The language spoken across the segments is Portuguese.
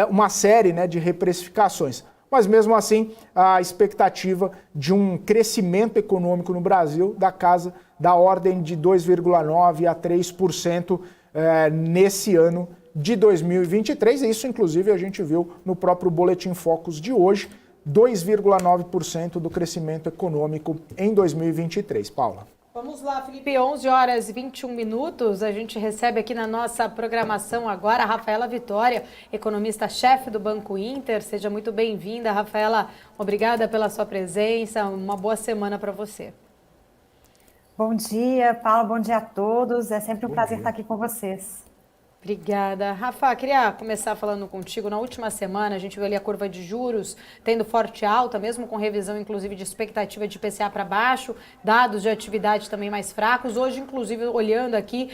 uma série, né, de reprecificações. Mas mesmo assim, a expectativa de um crescimento econômico no Brasil da ordem de 2,9% a 3% nesse ano de 2023. E isso, inclusive, a gente viu no próprio Boletim Focus de hoje, 2,9% do crescimento econômico em 2023. Paula. Vamos lá, Felipe, 11 horas e 21 minutos, a gente recebe aqui na nossa programação agora a Rafaela Vitória, economista-chefe do Banco Inter. Seja muito bem-vinda, Rafaela, obrigada pela sua presença, uma boa semana para você. Bom dia, Paula, bom dia a todos, é sempre um prazer estar aqui com vocês. Obrigada. Rafa, queria começar falando contigo. Na última semana, a gente viu ali a curva de juros tendo forte alta, mesmo com revisão, inclusive, de expectativa de IPCA para baixo, dados de atividade também mais fracos. Hoje, inclusive, olhando aqui,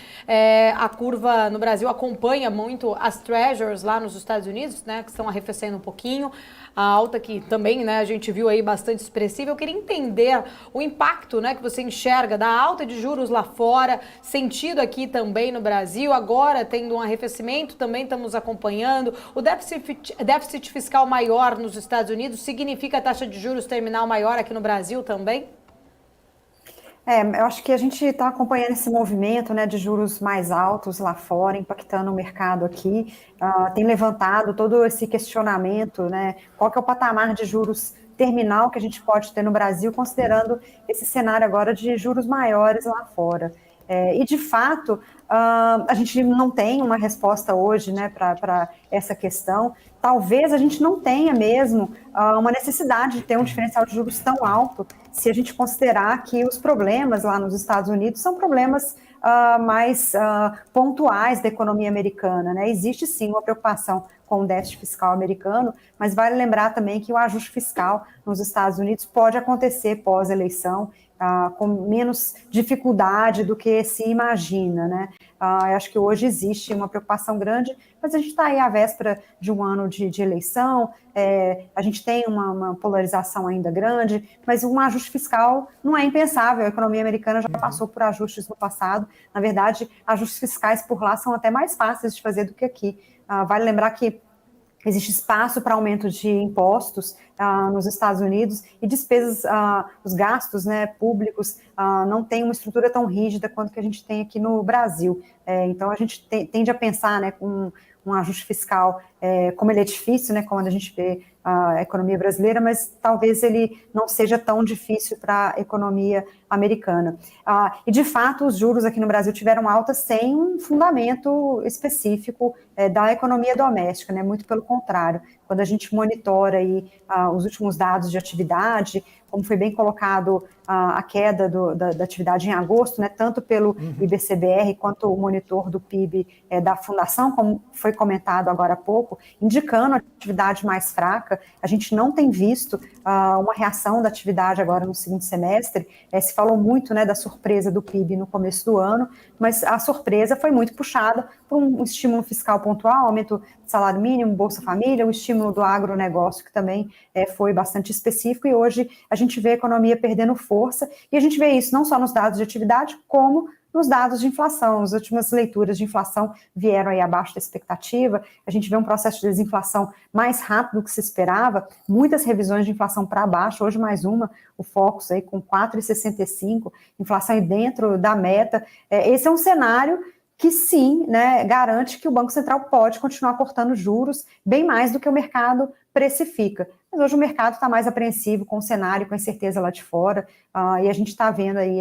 a curva no Brasil acompanha muito as Treasuries lá nos Estados Unidos, né, que estão arrefecendo um pouquinho. A alta que também, né, a gente viu aí bastante expressiva. Eu queria entender o impacto, né, que você enxerga da alta de juros lá fora, sentido aqui também no Brasil, agora tendo um arrefecimento, também estamos acompanhando. O déficit fiscal maior nos Estados Unidos significa a taxa de juros terminal maior aqui no Brasil também? Eu acho que a gente está acompanhando esse movimento, né, de juros mais altos lá fora, impactando o mercado aqui, tem levantado todo esse questionamento, né, qual que é o patamar de juros terminal que a gente pode ter no Brasil, considerando esse cenário agora de juros maiores lá fora. E, de fato, a gente não tem uma resposta hoje, né, para essa questão. Talvez a gente não tenha mesmo uma necessidade de ter um diferencial de juros tão alto, se a gente considerar que os problemas lá nos Estados Unidos são problemas mais pontuais da economia americana, né? Existe sim uma preocupação com o déficit fiscal americano, mas vale lembrar também que o ajuste fiscal nos Estados Unidos pode acontecer pós-eleição, com menos dificuldade do que se imagina, né? Eu acho que hoje existe uma preocupação grande, mas a gente está aí à véspera de um ano de eleição, a gente tem uma polarização ainda grande, mas um ajuste fiscal não é impensável. A economia americana já passou por ajustes no passado. Na verdade, ajustes fiscais por lá são até mais fáceis de fazer do que aqui. Vale lembrar que existe espaço para aumento de impostos nos Estados Unidos e despesas, os gastos, né, públicos não têm uma estrutura tão rígida quanto que a gente tem aqui no Brasil. Então, a gente tende a pensar, né, com um ajuste fiscal, como ele é difícil, né, quando a gente vê a economia brasileira, mas talvez ele não seja tão difícil para a economia americana. E, de fato, os juros aqui no Brasil tiveram alta sem um fundamento específico da economia doméstica, né, muito pelo contrário. Quando a gente monitora aí, os últimos dados de atividade, como foi bem colocado a queda da atividade em agosto, né, tanto pelo IBCBR quanto o monitor do PIB da Fundação, como foi comentado agora há pouco, indicando a atividade mais fraca. A gente não tem visto uma reação da atividade agora no segundo semestre. Se falou muito, né, da surpresa do PIB no começo do ano, mas a surpresa foi muito puxada por um estímulo fiscal pontual, aumento do salário mínimo, Bolsa Família, o estímulo do agronegócio, que também foi bastante específico, e hoje a gente vê a economia perdendo força, e a gente vê isso não só nos dados de atividade, como nos dados de inflação. As últimas leituras de inflação vieram aí abaixo da expectativa, a gente vê um processo de desinflação mais rápido do que se esperava, muitas revisões de inflação para baixo, hoje mais uma, o Focus aí com 4,65, inflação aí dentro da meta. Esse é um cenário que sim, né, garante que o Banco Central pode continuar cortando juros bem mais do que o mercado precifica. Mas hoje o mercado está mais apreensivo com o cenário, com a incerteza lá de fora, e a gente está vendo aí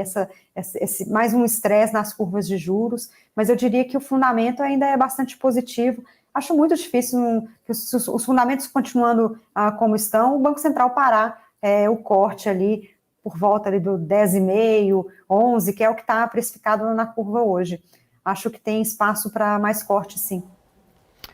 esse mais um estresse nas curvas de juros, mas eu diria que o fundamento ainda é bastante positivo. Acho muito difícil que os fundamentos continuando como estão, o Banco Central parar o corte ali por volta ali do 10,5, 11, que é o que está precificado na curva hoje. Acho que tem espaço para mais corte, sim.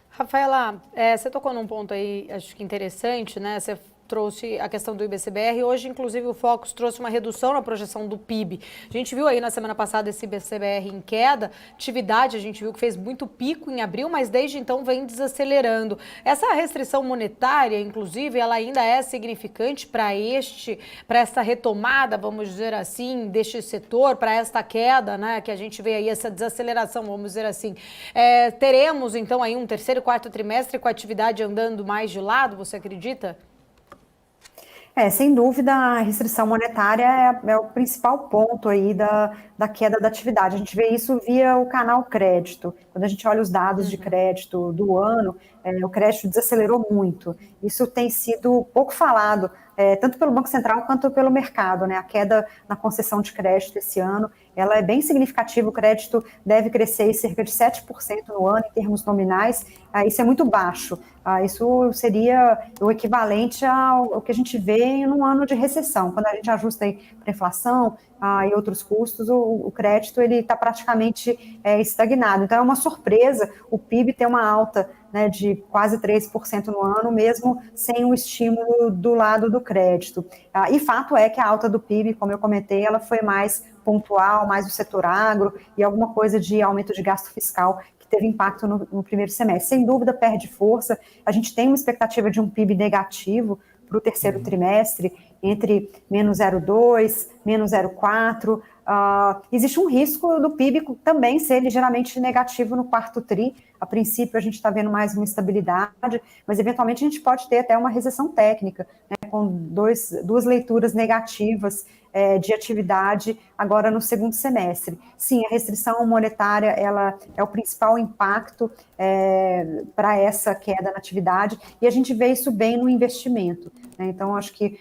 Rafaela, você tocou num ponto aí, acho que interessante, né? Você trouxe a questão do IBCBR. Hoje, inclusive, o Focus trouxe uma redução na projeção do PIB. A gente viu aí na semana passada esse IBCBR em queda. Atividade, a gente viu que fez muito pico em abril, mas desde então vem desacelerando. Essa restrição monetária, inclusive, ela ainda é significante para essa retomada, vamos dizer assim, deste setor, para esta queda, né, que a gente vê aí, essa desaceleração, vamos dizer assim. Teremos, então, aí um terceiro e quarto trimestre com a atividade andando mais de lado, você acredita? Sem dúvida, a restrição monetária é o principal ponto aí da queda da atividade. A gente vê isso via o canal crédito. Quando a gente olha os dados de crédito do ano, o crédito desacelerou muito. Isso tem sido pouco falado, tanto pelo Banco Central quanto pelo mercado, né? A queda na concessão de crédito esse ano, ela é bem significativa. O crédito deve crescer em cerca de 7% no ano, em termos nominais. Isso é muito baixo. Isso seria o equivalente ao que a gente vê num ano de recessão. Quando a gente ajusta para inflação e outros custos, o crédito está praticamente estagnado. Então, é uma surpresa o PIB ter uma alta, né, de quase 3% no ano, mesmo sem o estímulo do lado do crédito. E fato é que a alta do PIB, como eu comentei, ela foi mais pontual, mais do setor agro e alguma coisa de aumento de gasto fiscal que teve impacto no primeiro semestre. Sem dúvida, perde força. A gente tem uma expectativa de um PIB negativo para o terceiro trimestre, entre menos 0,2%, menos 0,4%. Existe um risco do PIB também ser ligeiramente negativo no quarto tri. A princípio, a gente está vendo mais uma estabilidade, mas eventualmente a gente pode ter até uma recessão técnica, né, com duas leituras negativas de atividade agora no segundo semestre. Sim, a restrição monetária ela é o principal impacto para essa queda na atividade, e a gente vê isso bem no investimento, né? Então, acho que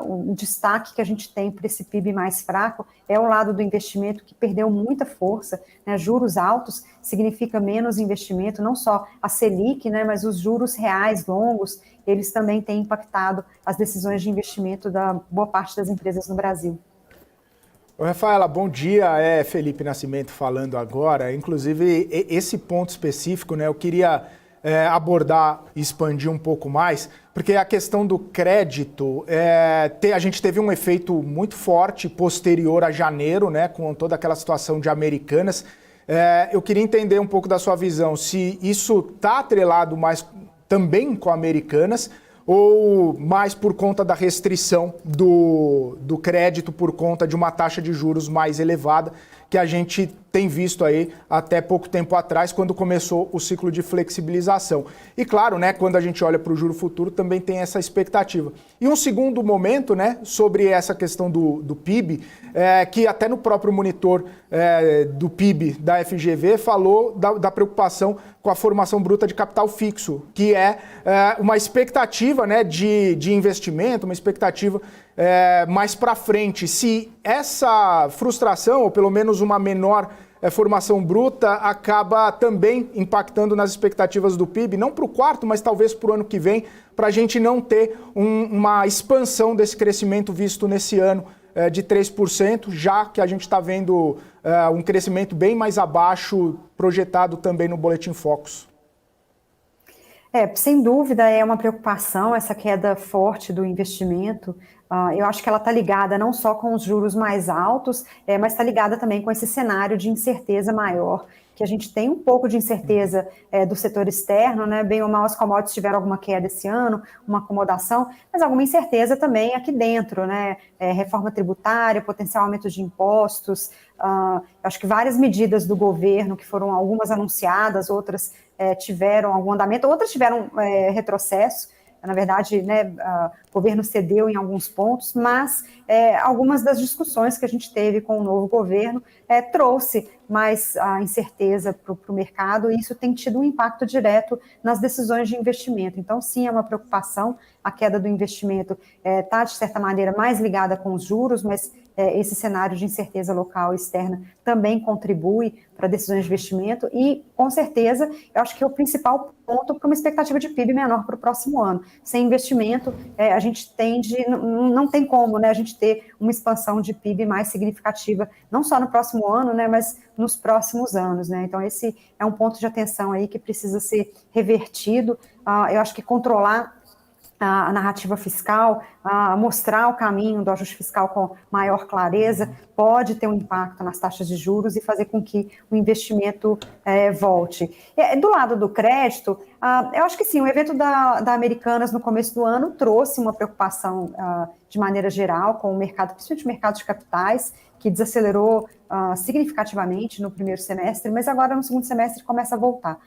o destaque que a gente tem para esse PIB mais fraco é o lado do investimento, que perdeu muita força, né? Juros altos significa menos investimento, não só a Selic, né, mas os juros reais longos, eles também têm impactado as decisões de investimento da boa parte das empresas no Brasil. Oi, Rafaela, bom dia. É Felipe Nascimento falando agora. Inclusive, esse ponto específico, né, eu queria abordar e expandir um pouco mais, porque a questão do crédito, a gente teve um efeito muito forte posterior a janeiro, né, com toda aquela situação de Americanas. Eu queria entender um pouco da sua visão, se isso está atrelado mais também com Americanas ou mais por conta da restrição do crédito por conta de uma taxa de juros mais elevada que a gente tem visto aí até pouco tempo atrás, quando começou o ciclo de flexibilização. E claro, né, quando a gente olha para o juro futuro, também tem essa expectativa. E um segundo momento, né, sobre essa questão do PIB, que até no próprio monitor do PIB da FGV falou da preocupação com a formação bruta de capital fixo, que é uma expectativa, né, de investimento, uma expectativa mais para frente. Se essa frustração, ou pelo menos uma menor formação bruta, acaba também impactando nas expectativas do PIB, não para o quarto, mas talvez para o ano que vem, para a gente não ter uma expansão desse crescimento visto nesse ano de 3%, já que a gente está vendo um crescimento bem mais abaixo, projetado também no Boletim Focus. Sem dúvida é uma preocupação essa queda forte do investimento. Eu acho que ela está ligada não só com os juros mais altos, mas está ligada também com esse cenário de incerteza maior, que a gente tem um pouco de incerteza do setor externo, né? Bem ou mal as commodities tiveram alguma queda esse ano, uma acomodação, mas alguma incerteza também aqui dentro, né? Reforma tributária, potencial aumento de impostos. Acho que várias medidas do governo, que foram algumas anunciadas, outras tiveram algum andamento, outras tiveram retrocesso. Na verdade, né, o governo cedeu em alguns pontos, mas algumas das discussões que a gente teve com o novo governo trouxe mais a incerteza para o mercado, e isso tem tido um impacto direto nas decisões de investimento. Então, sim, é uma preocupação. A queda do investimento está, de certa maneira, mais ligada com os juros, mas esse cenário de incerteza local e externa também contribui para decisões de investimento e, com certeza, eu acho que é o principal ponto para uma expectativa de PIB menor para o próximo ano. Sem investimento, a gente não tem como, né, a gente ter uma expansão de PIB mais significativa, não só no próximo ano, né, mas nos próximos anos, né? Então, esse é um ponto de atenção aí que precisa ser revertido. Eu acho que controlar a narrativa fiscal, a mostrar o caminho do ajuste fiscal com maior clareza, pode ter um impacto nas taxas de juros e fazer com que o investimento volte. Do lado do crédito, eu acho que sim, o evento da Americanas no começo do ano trouxe uma preocupação de maneira geral com o mercado, principalmente o mercado de capitais, que desacelerou significativamente no primeiro semestre, mas agora no segundo semestre começa a voltar.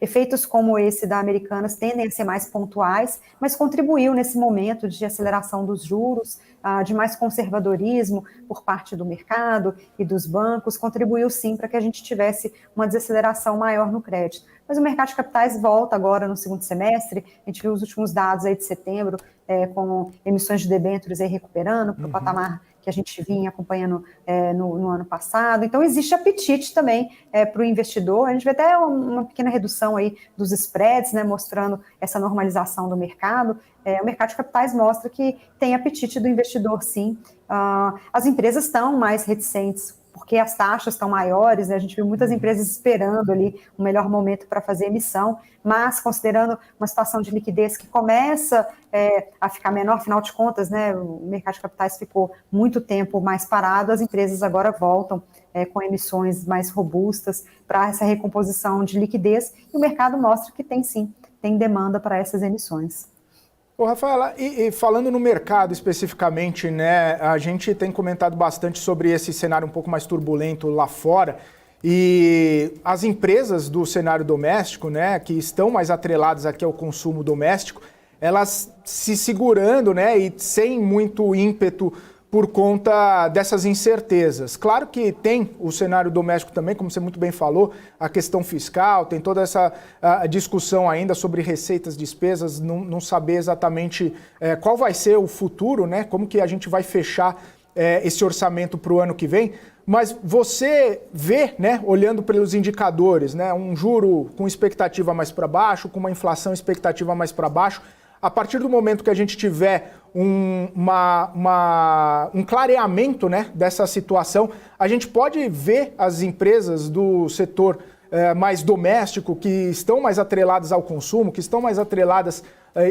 Efeitos como esse da Americanas tendem a ser mais pontuais, mas contribuiu nesse momento de aceleração dos juros, de mais conservadorismo por parte do mercado e dos bancos, contribuiu sim para que a gente tivesse uma desaceleração maior no crédito. Mas o mercado de capitais volta agora no segundo semestre, a gente viu os últimos dados aí de setembro, com emissões de debêntures aí recuperando para o patamar que a gente vinha acompanhando no ano passado. Então, existe apetite também para o investidor. A gente vê até uma pequena redução aí dos spreads, né, mostrando essa normalização do mercado. O mercado de capitais mostra que tem apetite do investidor, sim. As empresas estão mais reticentes, porque as taxas estão maiores, né? A gente viu muitas empresas esperando ali um melhor momento para fazer emissão, mas considerando uma situação de liquidez que começa a ficar menor, afinal de contas, né, o mercado de capitais ficou muito tempo mais parado, as empresas agora voltam com emissões mais robustas para essa recomposição de liquidez, e o mercado mostra que tem sim, tem demanda para essas emissões. Ô, Rafaela, e falando no mercado especificamente, né, a gente tem comentado bastante sobre esse cenário um pouco mais turbulento lá fora, e as empresas do cenário doméstico, né, que estão mais atreladas aqui ao consumo doméstico, elas se segurando, né, e sem muito ímpeto por conta dessas incertezas. Claro que tem o cenário doméstico também, como você muito bem falou, a questão fiscal, tem toda essa discussão ainda sobre receitas, despesas, não saber exatamente qual vai ser o futuro, né? Como que a gente vai fechar esse orçamento para o ano que vem. Mas você vê, né, olhando pelos indicadores, né, um juro com expectativa mais para baixo, com uma inflação expectativa mais para baixo, a partir do momento que a gente tiver um clareamento, né, dessa situação, a gente pode ver as empresas do setor mais doméstico, que estão mais atreladas ao consumo, que estão mais atreladas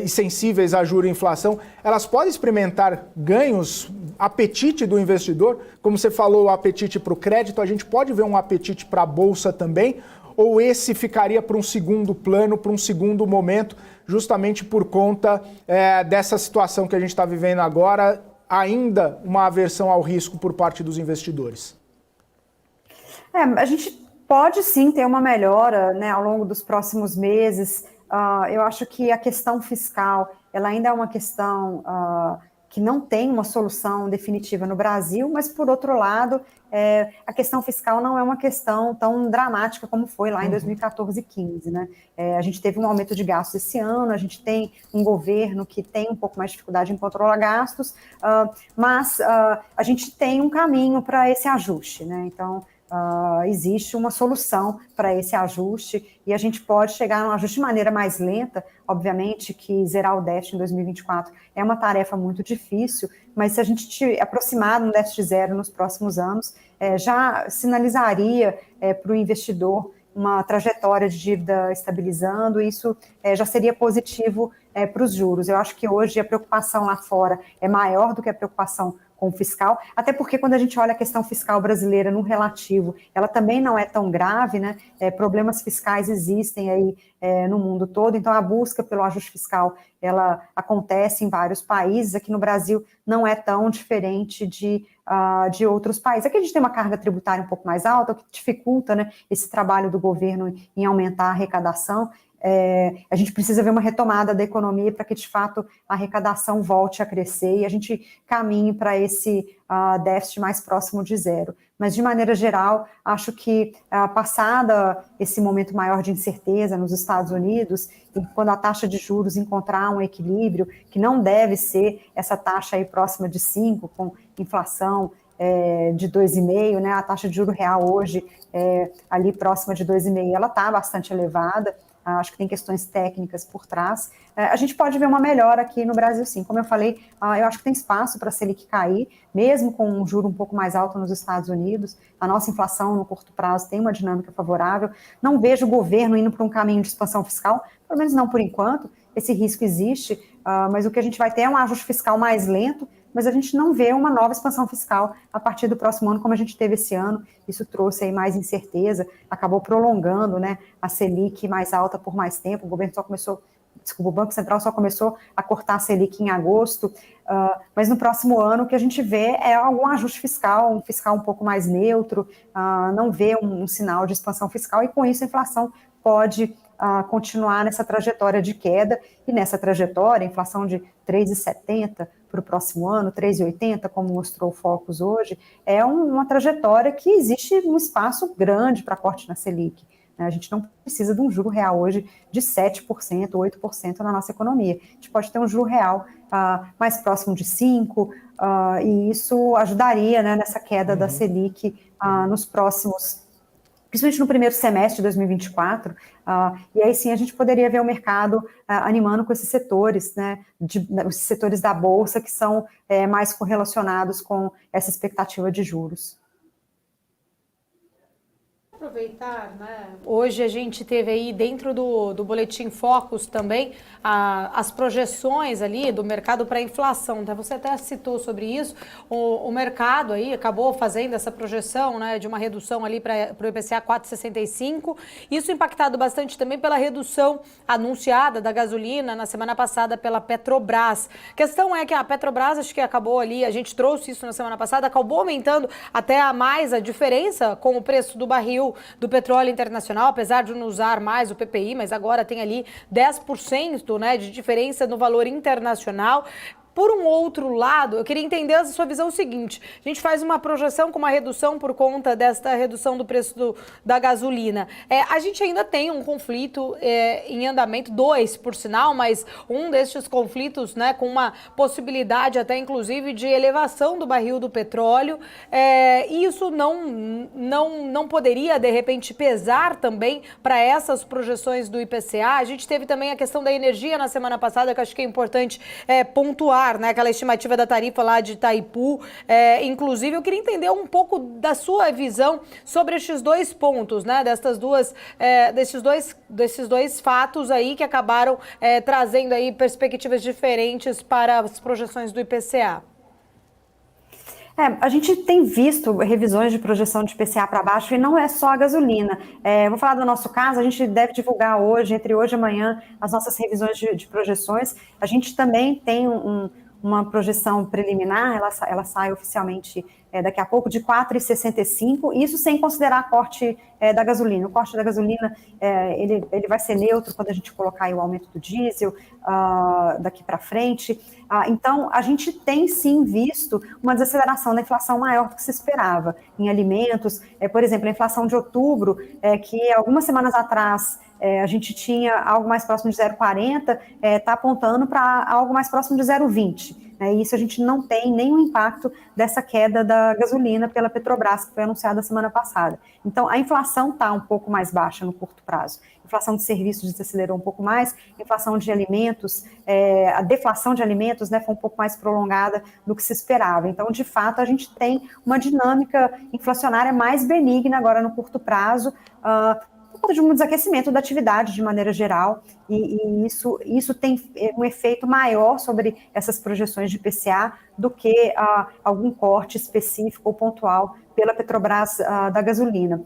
e sensíveis a juro e inflação, elas podem experimentar ganhos, apetite do investidor, como você falou, o apetite para o crédito, a gente pode ver um apetite para a bolsa também, ou esse ficaria para um segundo plano, para um segundo momento, justamente por conta dessa situação que a gente está vivendo agora, ainda uma aversão ao risco por parte dos investidores? A gente pode sim ter uma melhora, né, ao longo dos próximos meses. Eu acho que a questão fiscal, ela ainda é uma questão que não tem uma solução definitiva no Brasil, mas, por outro lado, a questão fiscal não é uma questão tão dramática como foi lá em 2014 e 2015, né? A gente teve um aumento de gastos esse ano, a gente tem um governo que tem um pouco mais de dificuldade em controlar gastos, mas a gente tem um caminho para esse ajuste, né? Então, existe uma solução para esse ajuste e a gente pode chegar a um ajuste de maneira mais lenta. Obviamente que zerar o déficit em 2024 é uma tarefa muito difícil, mas se a gente te aproximar de um déficit zero nos próximos anos, já sinalizaria para o investidor uma trajetória de dívida estabilizando, e isso já seria positivo para os juros. Eu acho que hoje a preocupação lá fora é maior do que a preocupação com o fiscal, até porque quando a gente olha a questão fiscal brasileira no relativo, ela também não é tão grave, né? Problemas fiscais existem aí no mundo todo, então a busca pelo ajuste fiscal, ela acontece em vários países, aqui no Brasil não é tão diferente de outros países. Aqui a gente tem uma carga tributária um pouco mais alta, o que dificulta, né, esse trabalho do governo em aumentar a arrecadação. A gente precisa ver uma retomada da economia para que, de fato, a arrecadação volte a crescer e a gente caminhe para esse déficit mais próximo de zero. Mas, de maneira geral, acho que, passada esse momento maior de incerteza nos Estados Unidos, e quando a taxa de juros encontrar um equilíbrio, que não deve ser essa taxa aí próxima de 5, com inflação de 2,5, né? A taxa de juro real hoje, ali próxima de 2,5, ela está bastante elevada. acho que tem questões técnicas por trás, a gente pode ver uma melhora aqui no Brasil, sim. Como eu falei, eu acho que tem espaço para a Selic cair, mesmo com um juro um pouco mais alto nos Estados Unidos. A nossa inflação no curto prazo tem uma dinâmica favorável. Não vejo o governo indo para um caminho de expansão fiscal, pelo menos não por enquanto. Esse risco existe, mas o que a gente vai ter é um ajuste fiscal mais lento, mas a gente não vê uma nova expansão fiscal a partir do próximo ano, como a gente teve esse ano. Isso trouxe aí mais incerteza, acabou prolongando, né, a Selic mais alta por mais tempo. O Banco Central só começou a cortar a Selic em agosto, mas no próximo ano o que a gente vê é algum ajuste fiscal, um fiscal um pouco mais neutro, não vê um sinal de expansão fiscal, e com isso a inflação pode continuar nessa trajetória de queda, e nessa trajetória, a inflação de 3,70 para o próximo ano, 3,80, como mostrou o Focus hoje, é uma trajetória que existe um espaço grande para corte na Selic. A gente não precisa de um juro real hoje de 7%, 8% na nossa economia. A gente pode ter um juro real mais próximo de 5%, e isso ajudaria, né, nessa queda da Selic nos próximos, principalmente no primeiro semestre de 2024, e aí sim a gente poderia ver o mercado animando com esses setores, né, os setores da Bolsa que são mais correlacionados com essa expectativa de juros. Aproveitar, né? Hoje a gente teve aí dentro do Boletim Focus também as projeções ali do mercado para a inflação, né? Você até citou sobre isso, o mercado aí acabou fazendo essa projeção, né, de uma redução ali para o IPCA 4,65, isso impactado bastante também pela redução anunciada da gasolina na semana passada pela Petrobras. A questão é que a Petrobras, acho que acabou ali, a gente trouxe isso na semana passada, acabou aumentando até a diferença com o preço do barril do petróleo internacional, apesar de não usar mais o PPI, mas agora tem ali 10%, né, de diferença no valor internacional. Por um outro lado, eu queria entender a sua visão seguinte: a gente faz uma projeção com uma redução por conta desta redução do preço da gasolina. A gente ainda tem um conflito em andamento, dois, por sinal, mas um destes conflitos, né, com uma possibilidade até inclusive de elevação do barril do petróleo. Isso não poderia, de repente, pesar também para essas projeções do IPCA. A gente teve também a questão da energia na semana passada, que acho que é importante pontuar, né, aquela estimativa da tarifa lá de Itaipu. Inclusive, eu queria entender um pouco da sua visão sobre estes dois pontos, né, desses dois fatos aí que acabaram trazendo aí perspectivas diferentes para as projeções do IPCA. A gente tem visto revisões de projeção de IPCA para baixo, e não é só a gasolina. Vou falar do nosso caso, a gente deve divulgar hoje, entre hoje e amanhã, as nossas revisões de projeções. A gente também tem uma projeção preliminar, ela sai oficialmente daqui a pouco, de 4,65, isso sem considerar corte da gasolina. O corte da gasolina, ele vai ser neutro quando a gente colocar aí o aumento do diesel daqui para frente. Então, a gente tem sim visto uma desaceleração da inflação maior do que se esperava em alimentos. Por exemplo, a inflação de outubro, que algumas semanas atrás a gente tinha algo mais próximo de 0,40, está apontando para algo mais próximo de 0,20. Isso a gente não tem nenhum impacto dessa queda da gasolina pela Petrobras, que foi anunciada semana passada. Então, a inflação está um pouco mais baixa no curto prazo. A inflação de serviços desacelerou um pouco mais, a inflação de alimentos, a deflação de alimentos, né, foi um pouco mais prolongada do que se esperava. Então, de fato, a gente tem uma dinâmica inflacionária mais benigna agora no curto prazo, por conta de um desaquecimento da atividade de maneira geral, e isso tem um efeito maior sobre essas projeções de IPCA do que algum corte específico ou pontual pela Petrobras da gasolina.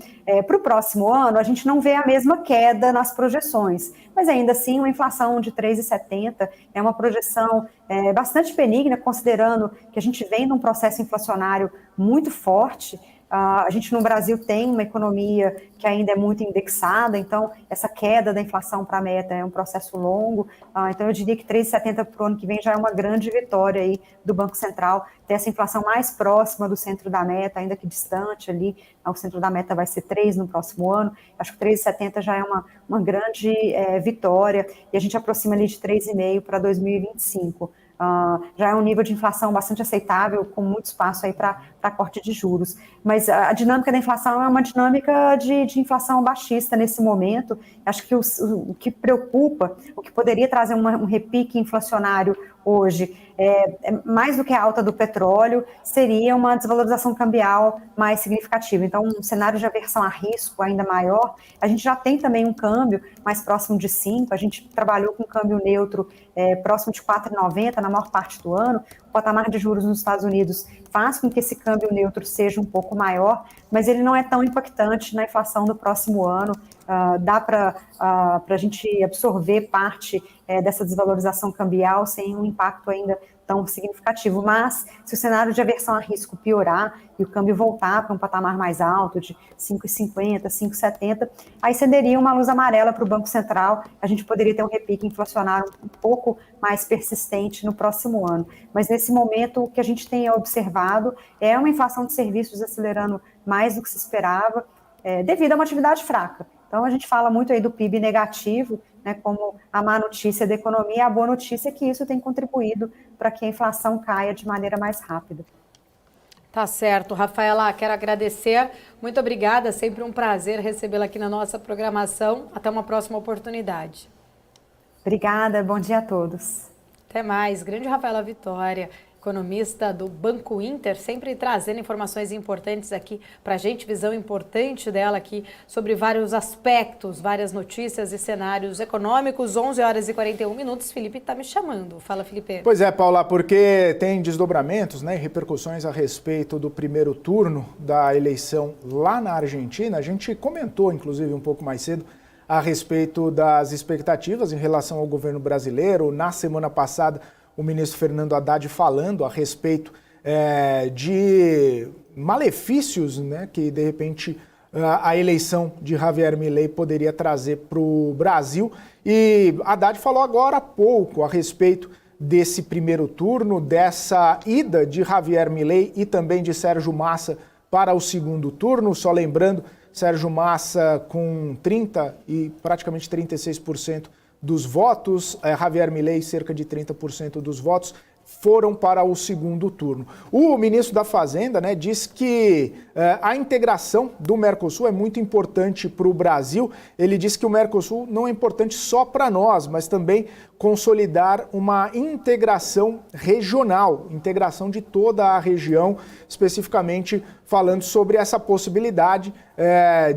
Para o próximo ano, a gente não vê a mesma queda nas projeções, mas ainda assim uma inflação de 3,70 é uma projeção bastante benigna, considerando que a gente vem num processo inflacionário muito forte. A gente no Brasil tem uma economia que ainda é muito indexada, então essa queda da inflação para a meta é um processo longo, então eu diria que 3,70 para o ano que vem já é uma grande vitória aí do Banco Central, ter essa inflação mais próxima do centro da meta, ainda que distante ali, o centro da meta vai ser 3 no próximo ano, acho que 3,70 já é uma grande vitória, e a gente aproxima ali de 3,5 para 2025. já é um nível de inflação bastante aceitável, com muito espaço aí para corte de juros. Mas a dinâmica da inflação é uma dinâmica de inflação baixista nesse momento. Acho que o que preocupa, o que poderia trazer um repique inflacionário hoje, mais do que a alta do petróleo, seria uma desvalorização cambial mais significativa. Então, um cenário de aversão a risco ainda maior. A gente já tem também um câmbio mais próximo de 5, a gente trabalhou com câmbio neutro próximo de 4,90 na maior parte do ano. O patamar de juros nos Estados Unidos faz com que esse câmbio neutro seja um pouco maior, mas ele não é tão impactante na inflação do próximo ano. Dá para a gente absorver parte dessa desvalorização cambial sem um impacto ainda tão significativo. Mas, se o cenário de aversão a risco piorar e o câmbio voltar para um patamar mais alto, de 5,50, 5,70, aí acenderia uma luz amarela para o Banco Central, a gente poderia ter um repique inflacionário um pouco mais persistente no próximo ano. Mas, nesse momento, o que a gente tem observado é uma inflação de serviços acelerando mais do que se esperava, devido a uma atividade fraca. Então, a gente fala muito aí do PIB negativo, né, como a má notícia da economia, a boa notícia é que isso tem contribuído para que a inflação caia de maneira mais rápida. Tá certo, Rafaela, quero agradecer, muito obrigada, sempre um prazer recebê-la aqui na nossa programação, até uma próxima oportunidade. Obrigada, bom dia a todos. Até mais, grande Rafaela Vitória, economista do Banco Inter, sempre trazendo informações importantes aqui para a gente, visão importante dela aqui sobre vários aspectos, várias notícias e cenários econômicos. 11h41, Felipe está me chamando. Fala, Felipe. Pois é, Paula, porque tem desdobramentos, né, e repercussões a respeito do primeiro turno da eleição lá na Argentina. A gente comentou, inclusive, um pouco mais cedo, a respeito das expectativas em relação ao governo brasileiro. Na semana passada, o ministro Fernando Haddad falando a respeito de malefícios, né, que, de repente, a eleição de Javier Milei poderia trazer para o Brasil. E Haddad falou agora há pouco a respeito desse primeiro turno, dessa ida de Javier Milei e também de Sérgio Massa para o segundo turno. Só lembrando, Sérgio Massa com 30% e praticamente 36% dos votos, Javier Milei cerca de 30% dos votos, foram para o segundo turno. O ministro da Fazenda, né, diz que a integração do Mercosul é muito importante para o Brasil. Ele diz que o Mercosul não é importante só para nós, mas também consolidar uma integração regional, integração de toda a região, especificamente falando sobre essa possibilidade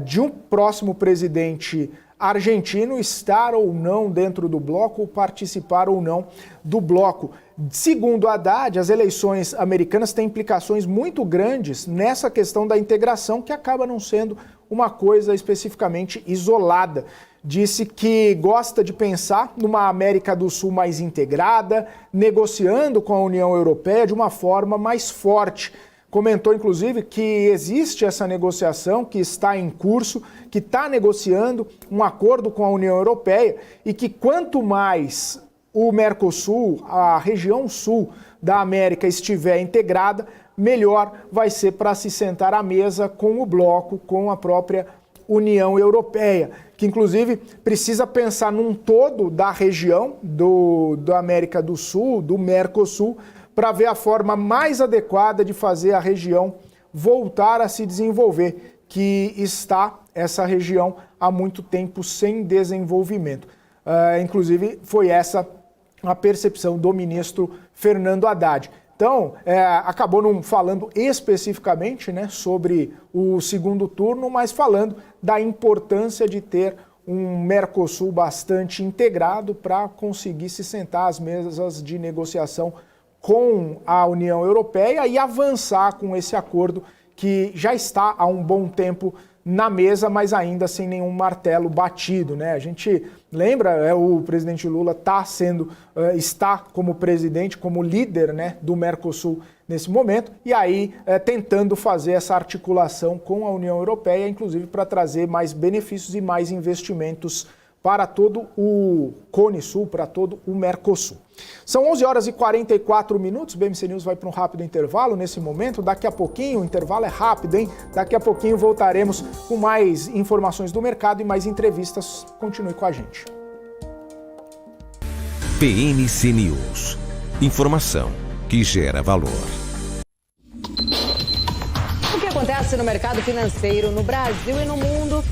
de um próximo presidente argentino estar ou não dentro do bloco, participar ou não do bloco. Segundo Haddad, as eleições americanas têm implicações muito grandes nessa questão da integração, que acaba não sendo uma coisa especificamente isolada. Disse que gosta de pensar numa América do Sul mais integrada, negociando com a União Europeia de uma forma mais forte. Comentou, inclusive, que existe essa negociação, que está em curso, que está negociando um acordo com a União Europeia e que quanto mais o Mercosul, a região sul da América, estiver integrada, melhor vai ser para se sentar à mesa com o bloco, com a própria União Europeia, que inclusive precisa pensar num todo da região da América do Sul, do Mercosul, para ver a forma mais adequada de fazer a região voltar a se desenvolver, que está essa região há muito tempo sem desenvolvimento. Inclusive, foi essa a percepção do ministro Fernando Haddad. Então, acabou não falando especificamente, né, sobre o segundo turno, mas falando da importância de ter um Mercosul bastante integrado para conseguir se sentar às mesas de negociação com a União Europeia e avançar com esse acordo que já está há um bom tempo na mesa, mas ainda sem nenhum martelo batido, né? A gente lembra, o presidente Lula está como presidente, como líder, né, do Mercosul nesse momento, e aí tentando fazer essa articulação com a União Europeia, inclusive para trazer mais benefícios e mais investimentos para todo o Cone Sul, para todo o Mercosul. São 11h44, o BMC News vai para um rápido intervalo nesse momento. Daqui a pouquinho, o intervalo é rápido, hein? Daqui a pouquinho voltaremos com mais informações do mercado e mais entrevistas. Continue com a gente. BMC News, Informação que gera valor. O que acontece no mercado financeiro no Brasil e no mundo